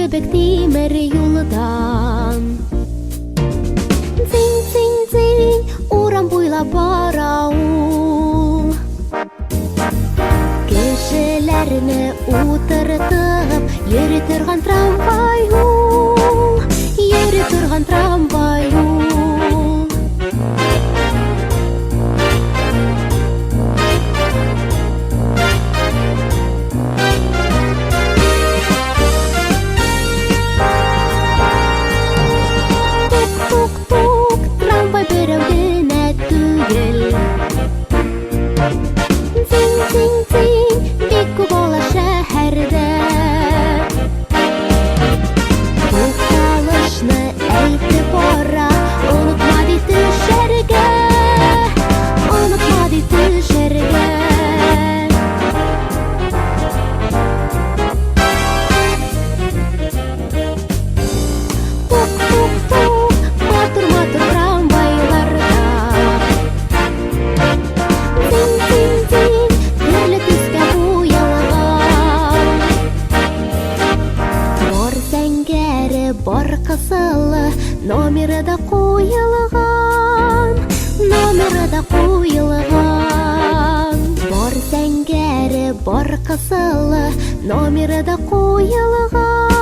Жебек тимер юлдан. Цинь, цинь, цинь, урам буйлап бара ул. Кешеләрне утыртып, йөри торган трамвай ул. Йөри торган трамвай ул. Тук-тук, трамвай берәү генә түгел. Цинь-цинь-цинь, бик күп ала шәһәрдә. Тукталышны әйтеп бара, онытма ди төшәргә. Онытма ди төшәргә. Тук-тук-тук, матур-матур трамвайларда. Цинь-цинь-цинь, төрле төскә буялган. Бар зәңгәре, бар кысылы, номеры да куелган. Номеры да куелган. Бар зәңгәре, бар кысылы, номеры да куелган.